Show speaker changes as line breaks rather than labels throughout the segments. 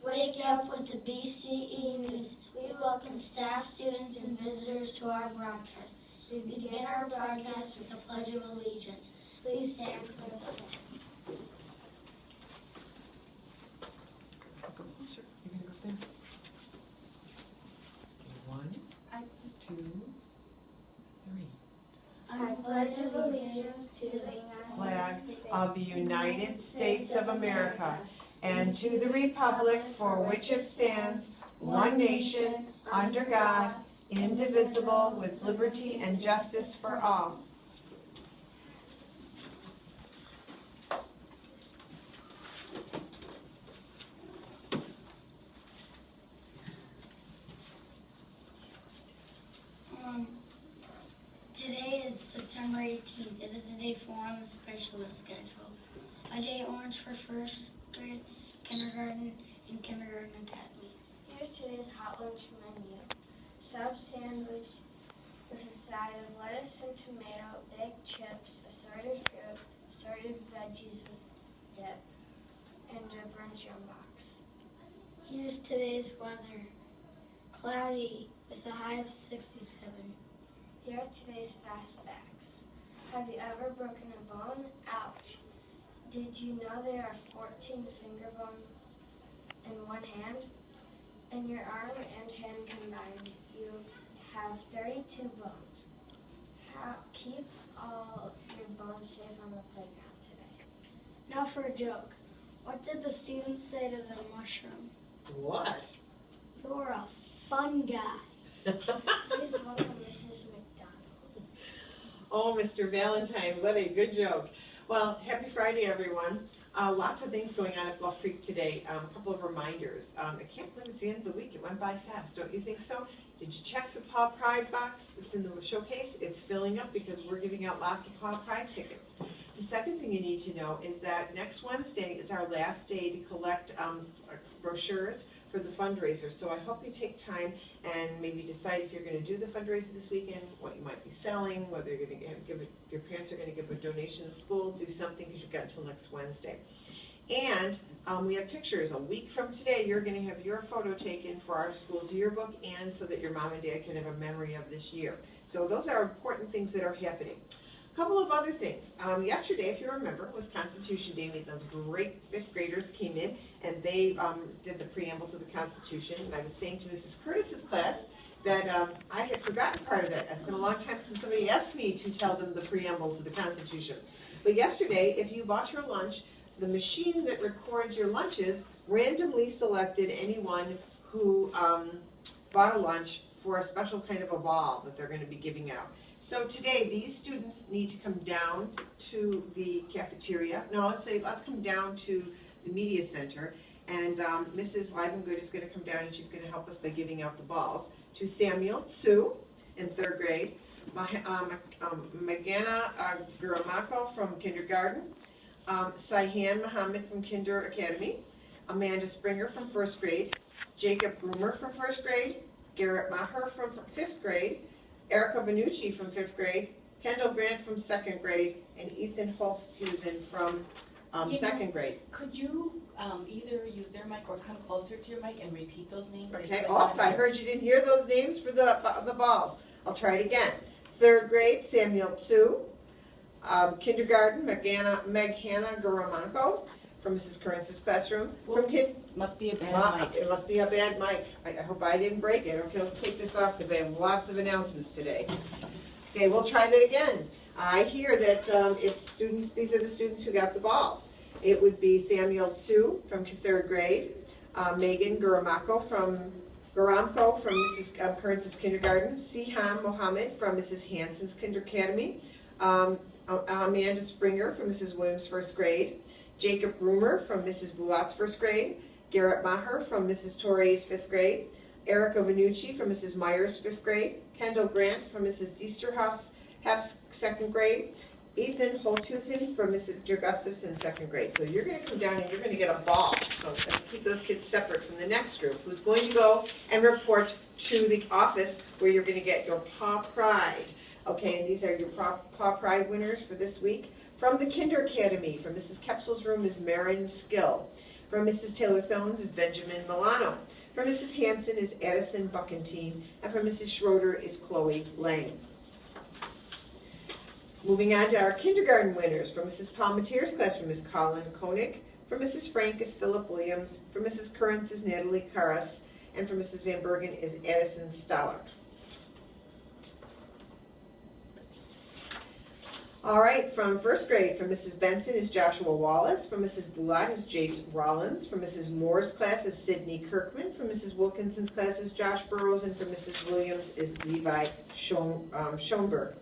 Wake up with the BCE News. We welcome staff, students, and visitors to our broadcast. We begin our broadcast with the Pledge of Allegiance. Please stand for the pledge.
Go closer. You're going to go there. Okay, 1, 2, 3.
I pledge allegiance to the
Flag of the United States of America and to the republic for which it stands, one nation, under God, indivisible, with liberty and justice for all.
Today is September 18th. It is a day 4 on the specialist schedule. A day orange for first grade, kindergarten, and kindergarten academy.
Here's today's hot lunch menu. Sub sandwich with a side of lettuce and tomato, baked chips, assorted fruit, assorted veggies with dip, and a brunch box.
Here's today's weather. Cloudy with a high of 67.
Here are today's fast facts. Have you ever broken a bone? Ouch. Did you know there are 14 finger bones in one hand? In your arm and hand combined, you have 32 bones. Keep all your bones safe on the playground today.
Now for a joke. What did the students say to the mushroom?
What?
You're a fun guy.
Please welcome Mrs. McDonald.
Oh, Mr. Valentine, what a good joke. Well, happy Friday, everyone. Lots of things going on at Bluff Creek today. A couple of reminders. I can't believe it's the end of the week. It went by fast, don't you think so? Did you check the Paw Pride box that's in the showcase? It's filling up because we're giving out lots of Paw Pride tickets. The second thing you need to know is that next Wednesday is our last day to collect brochures for the fundraiser. So I hope you take time and maybe decide if you're going to do the fundraiser this weekend, what you might be selling, whether you're going to give it, your parents are going to give a donation to the school, do something because you've got until next Wednesday. And we have pictures. A week from today, you're going to have your photo taken for our school's yearbook and so that your mom and dad can have a memory of this year. So those are important things that are happening. A couple of other things. Yesterday, if you remember, was Constitution Day. Those great 5th graders came in and they did the preamble to the Constitution. And I was saying to Mrs. Curtis's class that I had forgotten part of it. It's been a long time since somebody asked me to tell them the preamble to the Constitution. But yesterday, if you bought your lunch, the machine that records your lunches randomly selected anyone who bought a lunch for a special kind of a ball that they're going to be giving out. So today, these students need to come down to the cafeteria. No, let's come down to the media center, and Mrs. Leibengood is going to come down and she's going to help us by giving out the balls to Samuel Tsu in 3rd grade, Magana Guramako from kindergarten, Saihan Muhammad from Kinder Academy, Amanda Springer from 1st grade, Jacob Rumer from 1st grade, Garrett Maher from 5th grade, Erica Vanucci from 5th grade, Kendall Grant from 2nd grade, and Ethan Holthusen from 2nd grade.
Could you either use their mic or come closer to your mic and repeat those names?
Okay, I heard you didn't hear those names for the balls. I'll try it again. 3rd grade, Samuel Tsu. Kindergarten, Meghana Garamanko from Mrs. Currance's classroom.
Well, must be a bad mic.
It must be a bad mic. I hope I didn't break it. Okay, let's take this off because I have lots of announcements today. Okay, we'll try that again. I hear that it's students, these are the students who got the balls. It would be Samuel Tsu from 3rd grade, Megan Garamko from Mrs. Currance's kindergarten, Siham Mohammed from Mrs. Hanson's Kinder Academy, Amanda Springer from Mrs. Williams' 1st grade, Jacob Rumer from Mrs. Boulat's 1st grade, Garrett Maher from Mrs. Torre's 5th grade, Erica Vanucci from Mrs. Myers' 5th grade, Kendall Grant from Mrs. Diesterhoff's 2nd grade, Ethan Holthusen from Mrs. Dear Gustafson 2nd grade. So you're going to come down and you're going to get a ball. So keep those kids separate from the next group who's going to go and report to the office where you're going to get your Paw Pride. Okay, and these are your Paw Pride winners for this week. From the Kinder Academy, from Mrs. Kepsel's room is Marin Skill. From Mrs. Taylor-Thones is Benjamin Milano. From Mrs. Hanson is Addison Buckentine. And from Mrs. Schroeder is Chloe Lang. Moving on to our kindergarten winners. From Mrs. Palmetier's classroom is Colin Koenig. From Mrs. Frank is Philip Williams. From Mrs. Currents is Natalie Karas. And from Mrs. Van Bergen is Addison Stoller. All right, from first grade, from Mrs. Benson is Joshua Wallace. From Mrs. Bullock is Jace Rollins. From Mrs. Moore's class is Sydney Kirkman. From Mrs. Wilkinson's class is Josh Burrows. And from Mrs. Williams is Levi Schoenberg.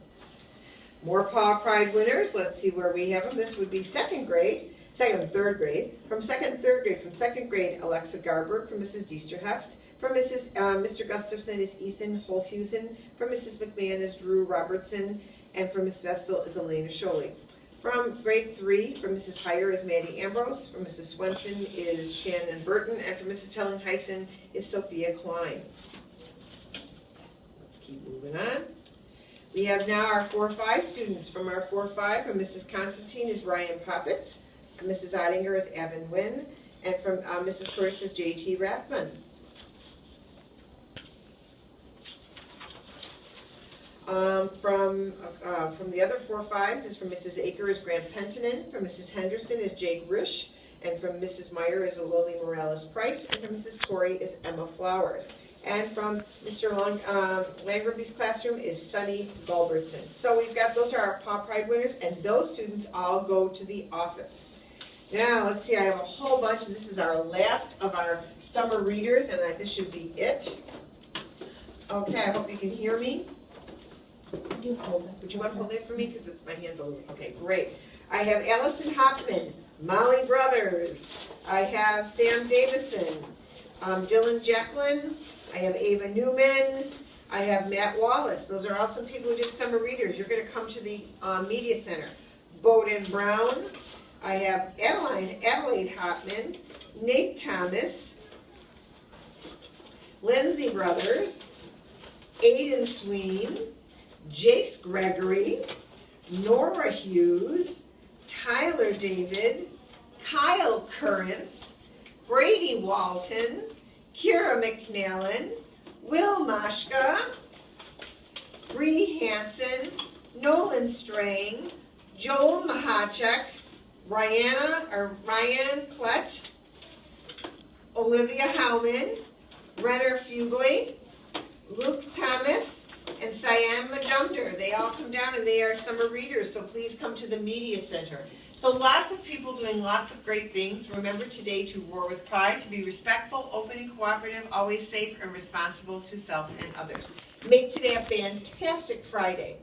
More Paw Pride winners. Let's see where we have them. This would be second and third grade. From second grade, Alexa Garberg. From Mrs. Diesterheft. From Mr. Gustafson is Ethan Holthusen. From Mrs. McMahon is Drew Robertson. And from Ms. Vestal is Elena Scholey. From grade 3, from Mrs. Heyer is Maddie Ambrose. From Mrs. Swenson is Shannon Burton. And from Mrs. Telling-Heisen is Sophia Klein. Let's keep moving on. We have now our 4-5 students. From our 4-5, from Mrs. Constantine is Ryan Poppets. And Mrs. Ottinger is Evan Wynn. And from Mrs. Curtis is J.T. Rathman. From the other 4-5s is from Mrs. Aker is Grant Pentinen. From Mrs. Henderson is Jake Risch. And from Mrs. Meyer is Lily Morales Price. And from Mrs. Torrey is Emma Flowers. And from Mr. Langruby's classroom is Sunny Gulbertson. So we've got, those are our Paw Pride winners, and those students all go to the office. Now, let's see, I have a whole bunch, and this is our last of our summer readers, and this should be it. Okay, I hope you can hear me. Would you want to hold it for me? Because my hand's a little, okay, great. I have Allison Hoffman, Molly Brothers. I have Sam Davison, Dylan Jacklin. I have Ava Newman. I have Matt Wallace. Those are all some people who did summer readers. You're going to come to the Media Center. Bowden Brown. I have Adelaide Hopman, Nate Thomas, Lindsay Brothers, Aiden Sween, Jace Gregory, Nora Hughes, Tyler David, Kyle Currents, Brady Walton, Kira McNallen, Will Mashka, Bree Hansen, Nolan Strang, Joel Mahachek, Ryan Klett, Olivia Howman, Renner Fugley, Luke Thomas, and Siam Majumder. They all come down and they are summer readers, so please come to the Media Center. So lots of people doing lots of great things. Remember today to roar with pride, to be respectful, open and cooperative, always safe and responsible to self and others. Make today a fantastic Friday.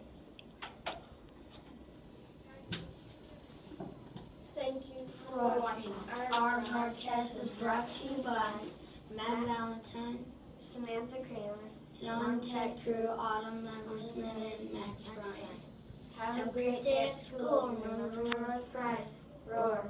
Thank you
For watching. Our broadcast was brought to you by Matt Valentine,
Samantha Kramer.
and on Tech Crew, Autumn members Lynn and Max Ryan.
Have
Have a great day at school. Remember to roar with pride.
Roar.